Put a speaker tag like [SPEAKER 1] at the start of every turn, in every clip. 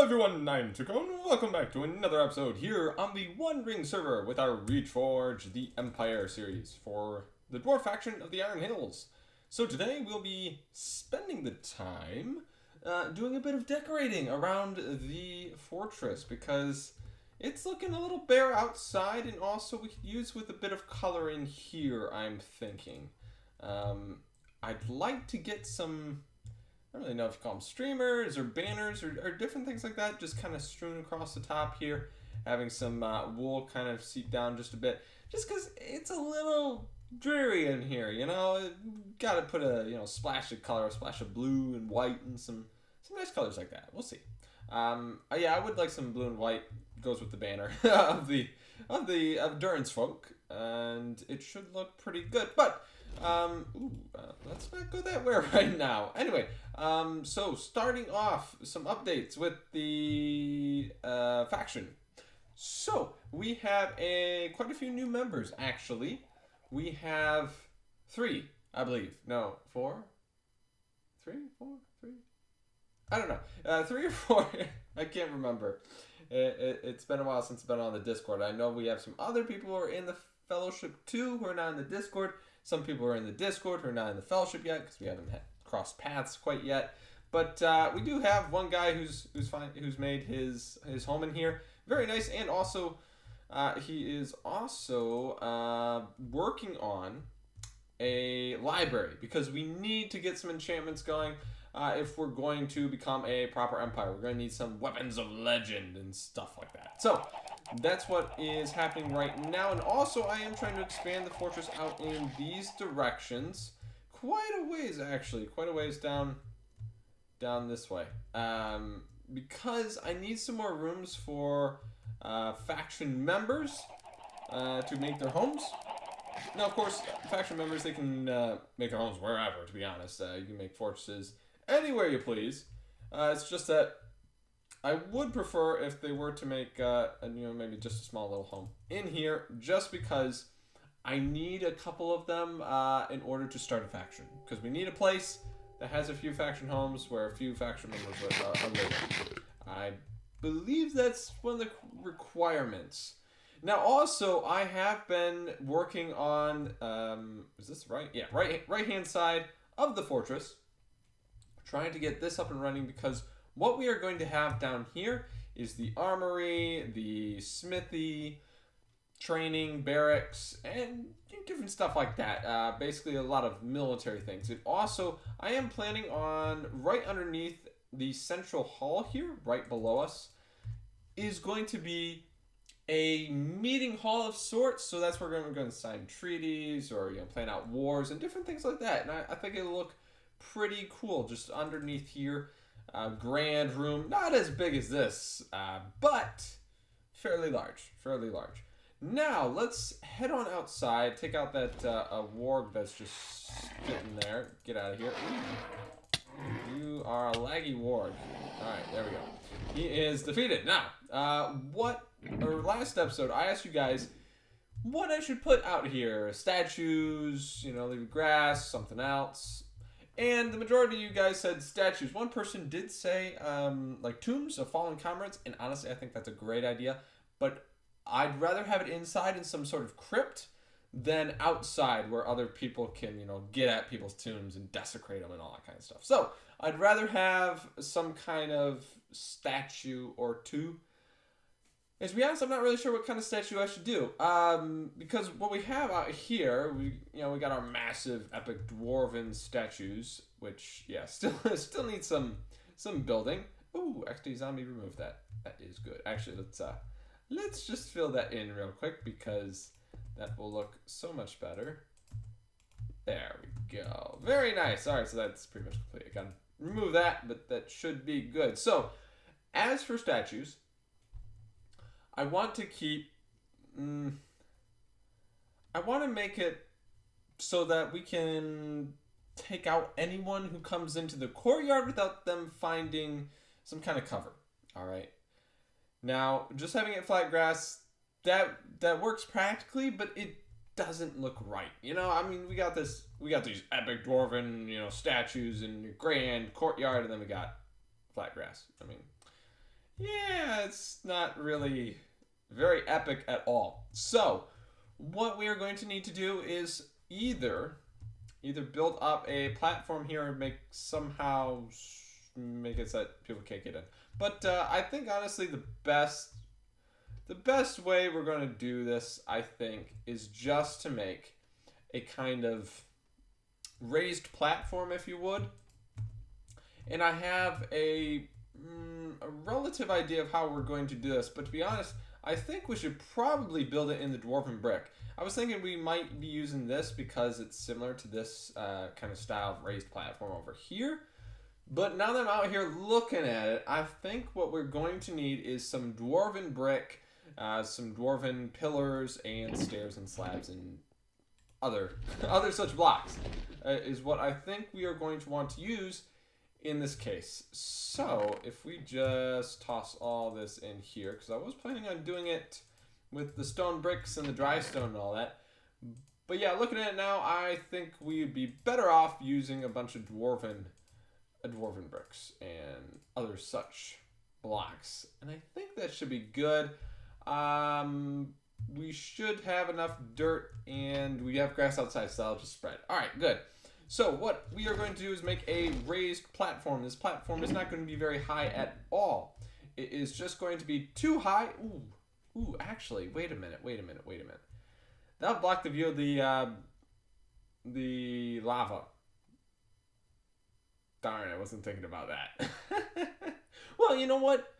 [SPEAKER 1] everyone, I'm Tuco, and welcome back to another episode here on the One Ring server with our Reforge the Empire series for the Dwarf faction of the Iron Hills. So today we'll be spending the time doing a bit of decorating around the fortress because it's looking a little bare outside, and also we could use with a bit of color in here, I'm thinking. I'd like to get some, I don't really know if you call them streamers or banners or different things like that, just kind of strewn across the top here, having some wool kind of seep down just a bit, just because it's a little dreary in here, you know. Got to put a splash of color, a splash of blue and white, and some nice colors like that. We'll see. Yeah, I would like some blue and white. Goes with the banner of Durance folk, and it should look pretty good. But let's not go that way right now. Anyway, so starting off, some updates with the faction. So we have quite a few new members actually. We have 3, I believe. No, 4, 3, 4, 3. I don't know. 3 or 4. I can't remember. It's been a while since I've been on the Discord. I know we have some other people who are in the Fellowship too who are not in the Discord. Some people are in the Discord who are not in the Fellowship yet because we haven't crossed paths quite yet. But we do have one guy who's made his home in here. Very nice, and also he is also working on a library because we need to get some enchantments going. If we're going to become a proper empire, we're going to need some weapons of legend and stuff like that. So that's what is happening right now. And also I am trying to expand the fortress out in these directions. Quite a ways, actually. Quite a ways down this way. Because I need some more rooms for faction members to make their homes. Now, of course, faction members, they can make their homes wherever, to be honest. You can make fortresses anywhere you please. It's just that I would prefer if they were to make maybe just a small little home in here, just because I need a couple of them in order to start a faction, because we need a place that has a few faction homes where a few faction members are living. I believe that's one of the requirements. Now, also, I have been working on is this right? Yeah, right hand side of the fortress, trying to get this up and running, because what we are going to have down here is the armory, the smithy, training, barracks, and different stuff like that. Basically a lot of military things. And also, I am planning on, right underneath the central hall here, right below us, is going to be a meeting hall of sorts. So that's where we're going to sign treaties or plan out wars and different things like that. And I think it'll look pretty cool just underneath here. Grand room, not as big as this, but fairly large. Now let's head on outside, take out that warg that's just sitting there. Get out of here. You are a laggy warg. Alright, there we go. He is defeated. Now, last episode I asked you guys what I should put out here. Statues, leave grass, something else. And the majority of you guys said statues. One person did say like tombs of fallen comrades, and honestly I think that's a great idea, but I'd rather have it inside in some sort of crypt than outside where other people can get at people's tombs and desecrate them and all that kind of stuff. So I'd rather have some kind of statue or two. And to be honest, I'm not really sure what kind of statue I should do. Because what we have out here, we got our massive epic Dwarven statues, which still need some building. Ooh, actually zombie removed that. That is good. Actually, let's just fill that in real quick because that will look so much better. There we go. Very nice. All right, so that's pretty much complete. I can remove that, but that should be good. So, as for statues, I want to keep, I want to make it so that we can take out anyone who comes into the courtyard without them finding some kind of cover. All right. Now, just having it flat grass, that works practically, but it doesn't look right. I mean, we got these epic Dwarven, statues and grand courtyard, and then we got flat grass. I mean, yeah, it's not really very epic at all. So, what we are going to need to do is either build up a platform here and make it so that people can't get in. But I think honestly the best way we're going to do this, I think, is just to make a kind of raised platform, if you would. And I have a relative idea of how we're going to do this, but to be honest, I think we should probably build it in the Dwarven brick. I was thinking we might be using this because it's similar to this kind of style of raised platform over here. But now that I'm out here looking at it, I think what we're going to need is some Dwarven brick, some Dwarven pillars, and stairs and slabs and other such blocks is what I think we are going to want to use in this case. So if we just toss all this in here, because I was planning on doing it with the stone bricks and the dry stone and all that. But yeah, looking at it now, I think we would be better off using a bunch of dwarven bricks and other such blocks. And I think that should be good. We should have enough dirt, and we have grass outside, so that'll just spread. All right, good. So what we are going to do is make a raised platform. This platform is not going to be very high at all. It is just going to be too high. Ooh, actually, wait a minute. That'll block the view of the lava. Darn, I wasn't thinking about that. Well, you know what?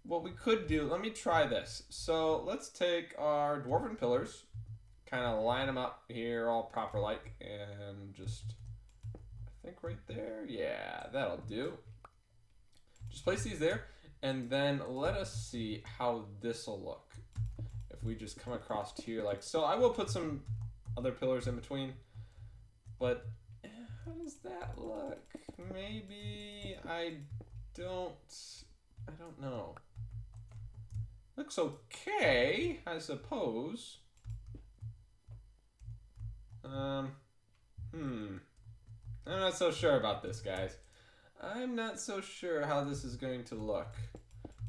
[SPEAKER 1] What we could do, let me try this. So let's take our dwarven pillars, kind of line them up here all proper like, and just, I think right there. Yeah, that'll do. Just place these there, and then let us see how this will look. If we just come across here like so. I will put some other pillars in between, but how does that look? Maybe I don't know. Looks okay, I suppose. I'm not so sure about this, guys. I'm not so sure how this is going to look.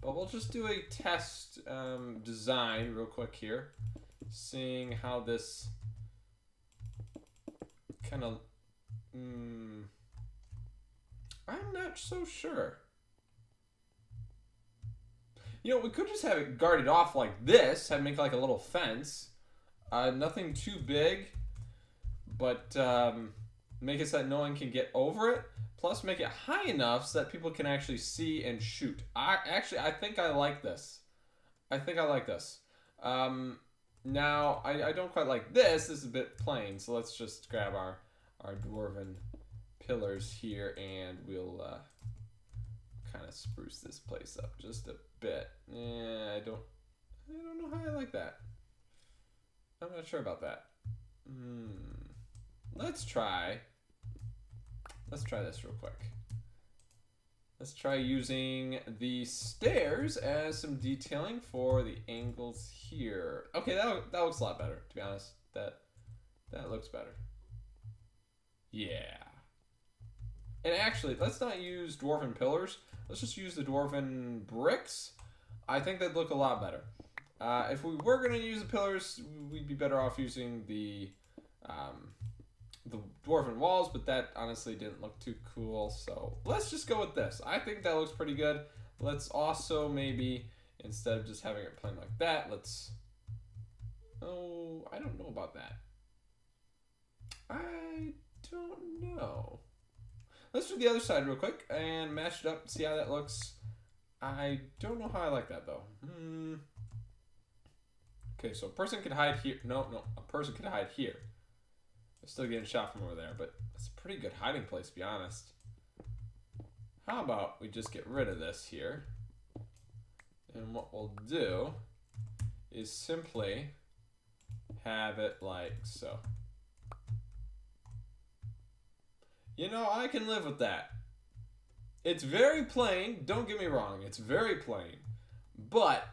[SPEAKER 1] But we'll just do a test design real quick here. Seeing how this kind of... I'm not so sure. You know, we could just have it guarded off like this, and make like a little fence. Nothing too big, but make it so that no one can get over it. Plus, make it high enough so that people can actually see and shoot. I think I like this. Now, I don't quite like this. This is a bit plain, so let's just grab our dwarven pillars here, and we'll kind of spruce this place up just a bit. Yeah, I don't know how I like that. I'm not sure about that. Let's try this real quick. Let's try using the stairs as some detailing for the angles here. Okay, that looks a lot better, to be honest. That looks better. Yeah. And actually, let's not use dwarven pillars. Let's just use the dwarven bricks. I think that'd look a lot better. If we were going to use the pillars, we'd be better off using the dwarven walls, but that honestly didn't look too cool, so let's just go with this. I think that looks pretty good. Let's also maybe, instead of just having it plain like that, I don't know about that. I don't know. Let's do the other side real quick and match it up, see how that looks. I don't know how I like that though. Okay, so a person could hide here. No, a person could hide here. I'm still getting shot from over there, but it's a pretty good hiding place, to be honest. How about we just get rid of this here? And what we'll do is simply have it like so. You know, I can live with that. It's very plain, don't get me wrong, it's very plain. But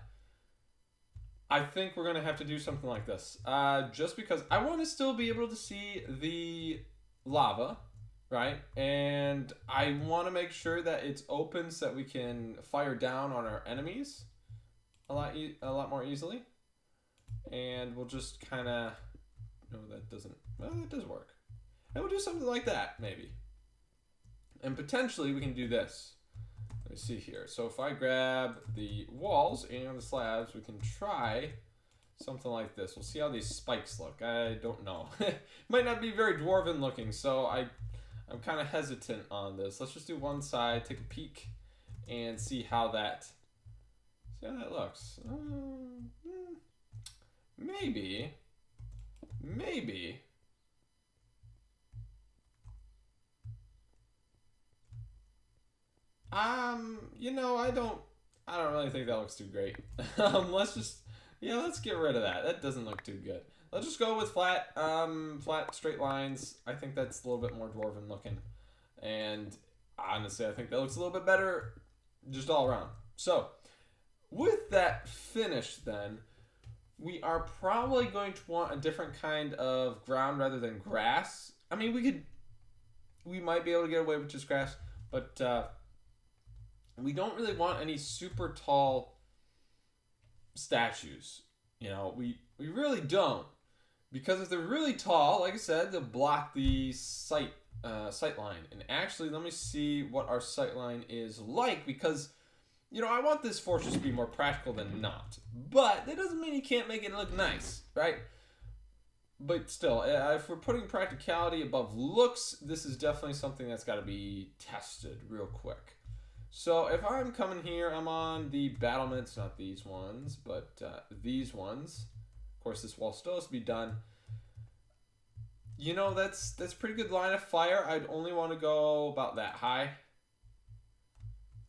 [SPEAKER 1] I think we're going to have to do something like this. Just because I want to still be able to see the lava. right? And I want to make sure that it's open so that we can fire down on our enemies a lot more easily. And we'll just kind of, no, that doesn't, well, that does work. And we'll do something like that, maybe. And potentially we can do this. Let me see here. So if I grab the walls and the slabs, we can try something like this. We'll see how these spikes look. I don't know. Might not be very dwarven looking, so I'm kind of hesitant on this. Let's just do one side, take a peek, and see how that looks. Maybe. You know, I don't really think that looks too great. Let's get rid of that. That doesn't look too good. Let's just go with flat straight lines. I think that's a little bit more dwarven looking. And honestly, I think that looks a little bit better just all around. So, with that finished then, we are probably going to want a different kind of ground rather than grass. I mean, we might be able to get away with just grass, but we don't really want any super tall statues. You know, we really don't. Because if they're really tall, like I said, they'll block the sight line. And actually, let me see what our sight line is like, because, you know, I want this fortress to be more practical than not. But that doesn't mean you can't make it look nice, right? But still, if we're putting practicality above looks, this is definitely something that's got to be tested real quick. So if I'm coming here, I'm on the battlements, not these ones, but these ones. Of course, this wall still has to be done. You know, that's pretty good line of fire. I'd only want to go about that high.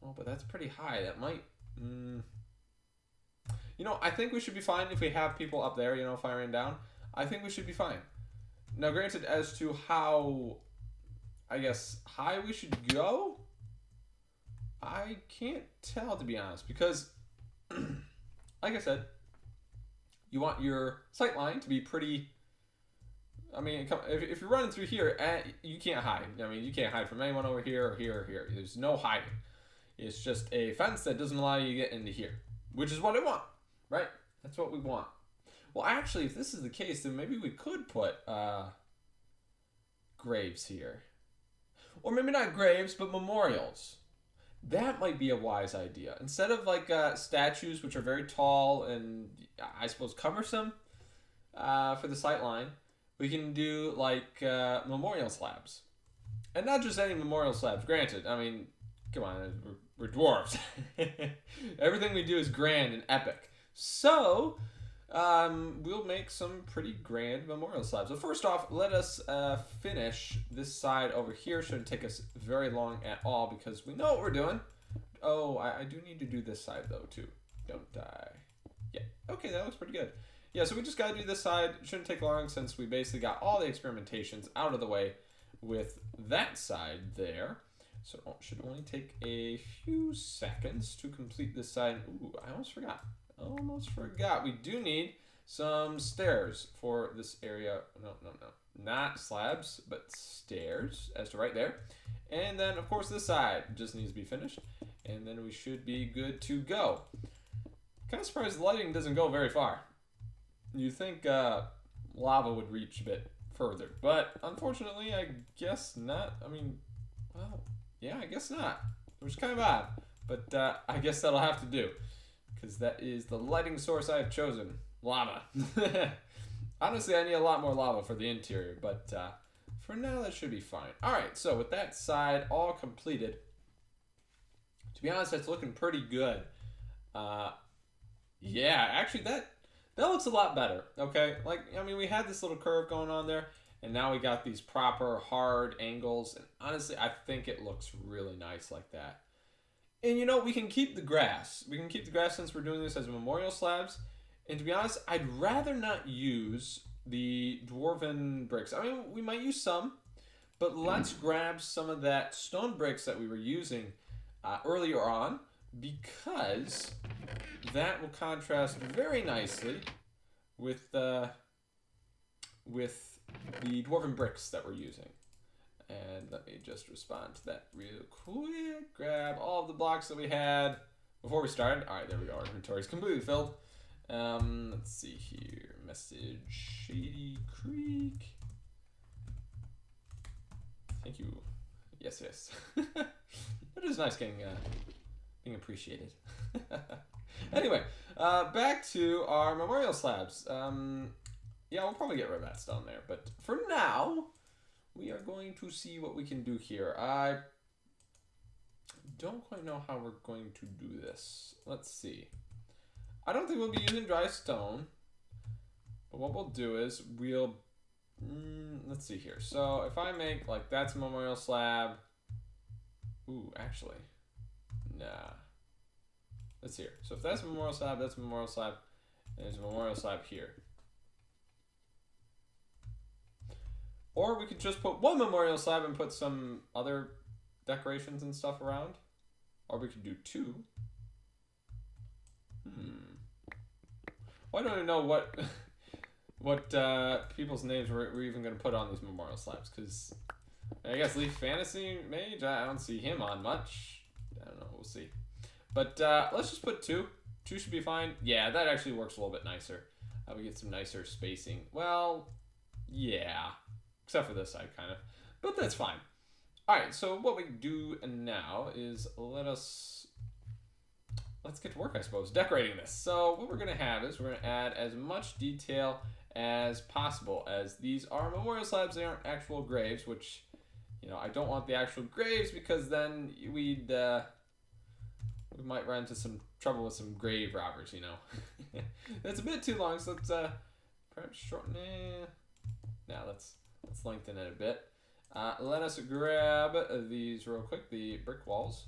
[SPEAKER 1] Oh, but that's pretty high. That might... You know, I think we should be fine if we have people up there, you know, firing down. I think we should be fine. Now, granted, as to how, I guess, high we should go, I can't tell, to be honest, because, like I said, you want your sight line to be pretty... I mean, if you're running through here, you can't hide. I mean, you can't hide from anyone over here or here or here. There's no hiding. It's just a fence that doesn't allow you to get into here, which is what I want, right? That's what we want. Well, actually, if this is the case, then maybe we could put graves here. Or maybe not graves, but memorials. That might be a wise idea. Instead of like statues, which are very tall and I suppose cumbersome for the sight line, we can do like memorial slabs. And not just any memorial slabs, granted. I mean, come on, we're dwarves. Everything we do is grand and epic. So, we'll make some pretty grand memorial slabs. So first off, let us finish this side over here. Shouldn't take us very long at all because we know what we're doing. Oh, I do need to do this side though too, don't I? Yeah, okay, that looks pretty good. Yeah, so we just gotta do this side. It shouldn't take long since we basically got all the experimentations out of the way with that side there. So it should only take a few seconds to complete this side. Ooh, I almost forgot. We do need some stairs for this area. No. Not slabs, but stairs, as to right there. And then, of course, this side just needs to be finished. And then we should be good to go. Kind of surprised the lighting doesn't go very far. You'd think lava would reach a bit further. But, unfortunately, I guess not. I mean, well, yeah, I guess not. Which is kind of odd. But I guess that'll have to do. Because that is the lighting source I have chosen. Lava. Honestly, I need a lot more lava for the interior. But for now, that should be fine. Alright, so with that side all completed. To be honest, that's looking pretty good. Yeah, actually, that looks a lot better. Okay? Like, I mean, we had this little curve going on there. And now we got these proper hard angles. And honestly, I think it looks really nice like that. And you know, we can keep the grass. We can keep the grass since we're doing this as memorial slabs. And to be honest, I'd rather not use the Dwarven bricks. I mean, we might use some. But let's grab some of that stone bricks that we were using earlier on. Because that will contrast very nicely with the Dwarven bricks that we're using. And let me just respond to that real quick. Grab all of the blocks that we had before we started. All right, there we go. Our inventory is completely filled. Let's see here. Message Shady Creek. Thank you. Yes, yes. It is nice getting being appreciated. Anyway, back to our memorial slabs. Yeah, we'll probably get rid of that stone there, but for now, we are going to see what we can do here. I don't quite know how we're going to do this. Let's see. I don't think we'll be using dry stone, but what we'll do is we'll let's see here. So if I make like that's a memorial slab. Ooh, actually, nah. Let's see here. So if that's a memorial slab, that's a memorial slab, and there's a memorial slab here. Or we could just put one memorial slab and put some other decorations and stuff around. Or we could do two. Well, I don't even know what people's names we're even going to put on these memorial slabs. Because I guess Leaf Fantasy Mage, I don't see him on much. I don't know. We'll see. But let's just put two. Two should be fine. Yeah, that actually works a little bit nicer. We get some nicer spacing. Well, yeah. Except for this side, kind of. But that's fine. Alright, so what we do now is let's get to work, I suppose, decorating this. So what we're going to have is we're going to add as much detail as possible, as these are memorial slabs. They aren't actual graves, which, you know, I don't want the actual graves because then we might run into some trouble with some grave robbers, you know. That's a bit too long, so let's perhaps shorten it. Now let's lengthen it a bit. Let us grab these real quick, the brick walls.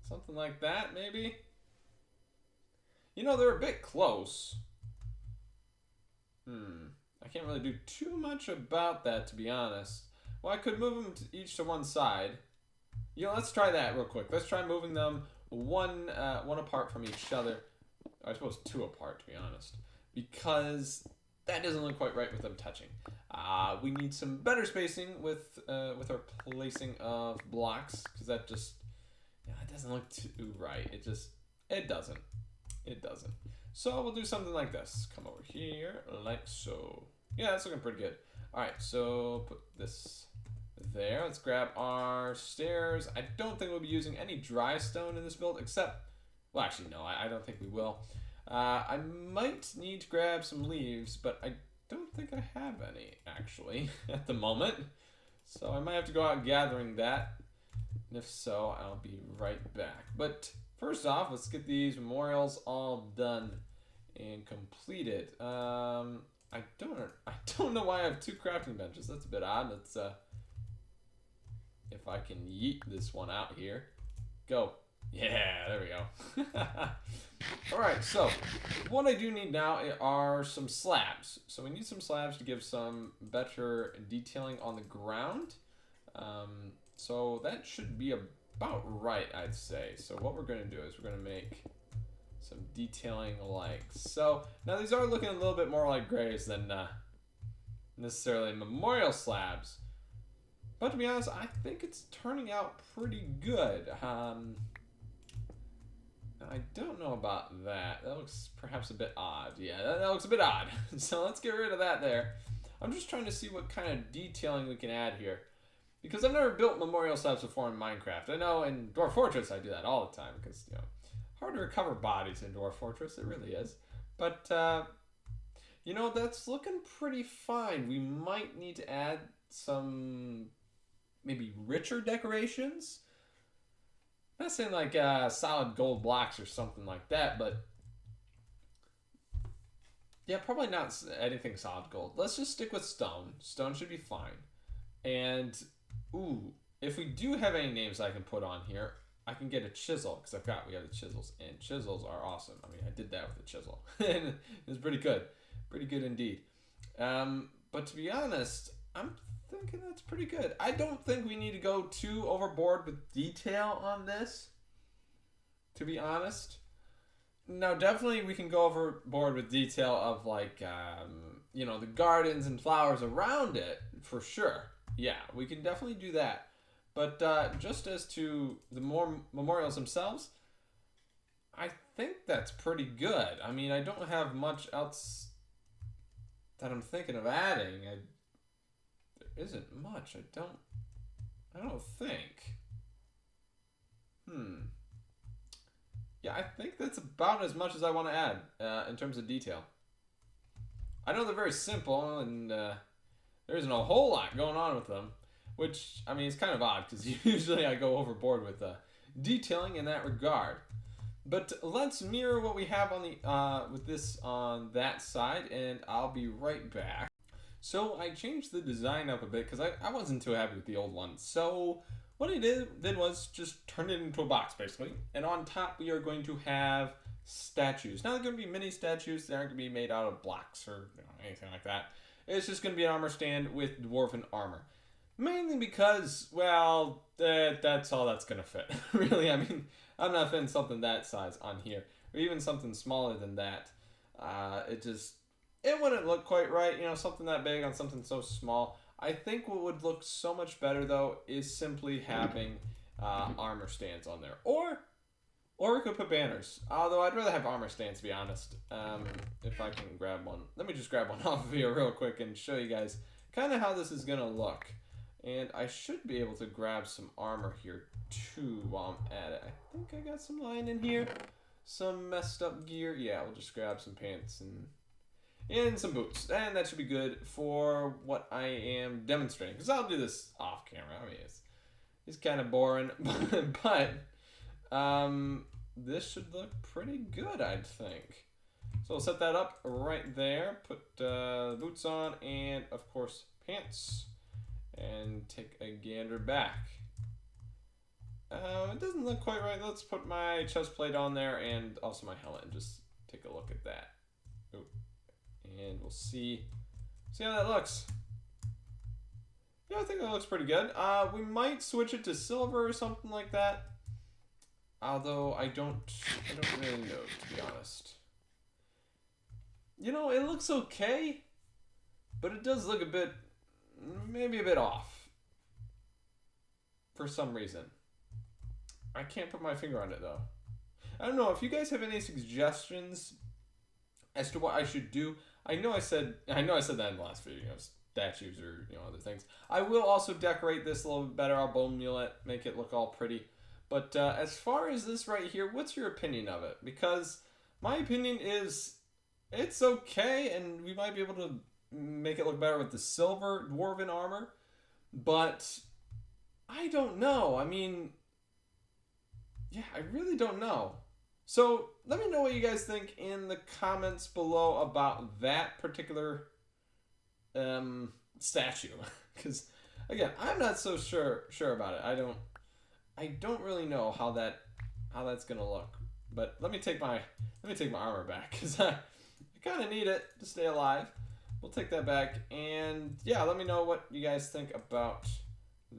[SPEAKER 1] Something like that, maybe? You know, they're a bit close. I can't really do too much about that, to be honest. Well, I could move them each to one side. You know, let's try that real quick. Let's try moving them one apart from each other. I suppose two apart, to be honest. Because that doesn't look quite right with them touching. We need some better spacing with our placing of blocks, because that just, yeah, it doesn't look too right. It doesn't. So we'll do something like this. Come over here, like so. Yeah, that's looking pretty good. All right, so put this there. Let's grab our stairs. I don't think we'll be using any dry stone in this build, except, well, actually, no, I don't think we will. I might need to grab some leaves, but I don't think I have any, actually, at the moment. So I might have to go out gathering that. And if so, I'll be right back. But first off, let's get these memorials all done and completed. I don't know why I have two crafting benches. That's a bit odd. Let's if I can yeet this one out here. Go. Yeah, there we go. Alright, so what I do need now are some slabs. So we need some slabs to give some better detailing on the ground. So that should be about right, I'd say. So what we're going to do is we're going to make some detailing like so. Now these are looking a little bit more like graves than necessarily memorial slabs. But to be honest, I think it's turning out pretty good. I don't know about that. That looks perhaps a bit odd. Yeah, that looks a bit odd. So let's get rid of that there. I'm just trying to see what kind of detailing we can add here. Because I've never built memorial slabs before in Minecraft. I know in Dwarf Fortress I do that all the time. Because, you know, hard to recover bodies in Dwarf Fortress. It really is. But, you know, that's looking pretty fine. We might need to add some maybe richer decorations. I'm not saying like solid gold blocks or something like that, but yeah, probably not anything solid gold. Let's just stick with stone. Stone should be fine. And, ooh, if we do have any names I can put on here, I can get a chisel, because we have the chisels, and chisels are awesome. I mean, I did that with a chisel, and it was pretty good. Pretty good indeed. But to be honest, I'm thinking that's pretty good. I don't think we need to go too overboard with detail on this, to be honest. Now, definitely we can go overboard with detail of like, you know, the gardens and flowers around it for sure. Yeah, we can definitely do that. But just as to the more memorials themselves, I think that's pretty good. I mean, I don't have much else that I'm thinking of adding. There isn't much. I don't think. Hmm. Yeah, I think that's about as much as I want to add in terms of detail. I know they're very simple, and there isn't a whole lot going on with them, which, I mean, it's kind of odd because usually I go overboard with detailing in that regard. But let's mirror what we have on the with this on that side, and I'll be right back. So I changed the design up a bit because I wasn't too happy with the old one. So what I did was just turn it into a box basically, and on top we are going to have statues. Now they're going to be mini statues. They aren't going to be made out of blocks or anything like that. It's just going to be an armor stand with dwarven armor. Mainly because, well, that's all that's going to fit. Really, I mean, I'm not fitting something that size on here, or even something smaller than that. It wouldn't look quite right, you know, something that big on something so small. I think what would look so much better though is simply having armor stands on there, or we could put banners. Although I'd rather have armor stands, to be honest. If I can grab one, let me just grab one off of here real quick and show you guys kind of how this is gonna look. And I should be able to grab some armor here too while I'm at it. I think I got some line in here, some messed up gear. Yeah, we'll just grab some pants and some boots, and that should be good for what I am demonstrating, because I'll do this off camera. I mean, it's kind of boring, but this should look pretty good, I'd think. So we'll set that up right there, put boots on, and of course pants, and take a gander back. It doesn't look quite right. Let's put my chest plate on there and also my helmet and just take a look at that. Ooh. And we'll see how that looks. Yeah, I think that looks pretty good. We might switch it to silver or something like that. Although I don't really know, to be honest. You know, it looks okay, but it does look maybe a bit off for some reason. I can't put my finger on it though. I don't know if you guys have any suggestions as to what I should do. I know I said that in the last video, you know, statues or, you know, other things. I will also decorate this a little bit better. I'll bone meal it, make it look all pretty. But as far as this right here, what's your opinion of it? Because my opinion is it's okay, and we might be able to make it look better with the silver dwarven armor. But I don't know. I mean, yeah, I really don't know. So let me know what you guys think in the comments below about that particular statue, because again, I'm not so sure about it. I don't really know how that's gonna look. But let me take my armor back, because I kind of need it to stay alive. We'll take that back, and yeah, let me know what you guys think about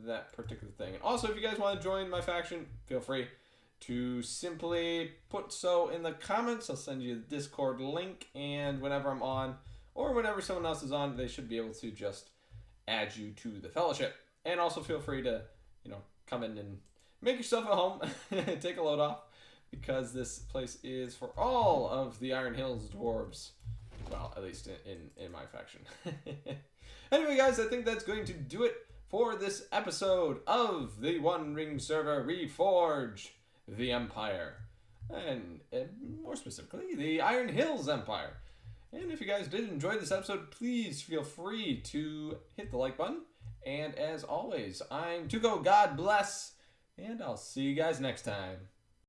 [SPEAKER 1] that particular thing. And also, if you guys want to join my faction, feel free to simply put so in the comments. I'll send you the Discord link, and whenever I'm on, or whenever someone else is on, they should be able to just add you to the fellowship. And also feel free to, you know, come in and make yourself at home, take a load off, because this place is for all of the Iron Hills dwarves. Well, at least in my faction. Anyway, guys, I think that's going to do it for this episode of the One Ring server Reforge the Empire, and more specifically, the Iron Hills Empire. And if you guys did enjoy this episode, please feel free to hit the like button. And as always, I'm Tuco, God bless, and I'll see you guys next time.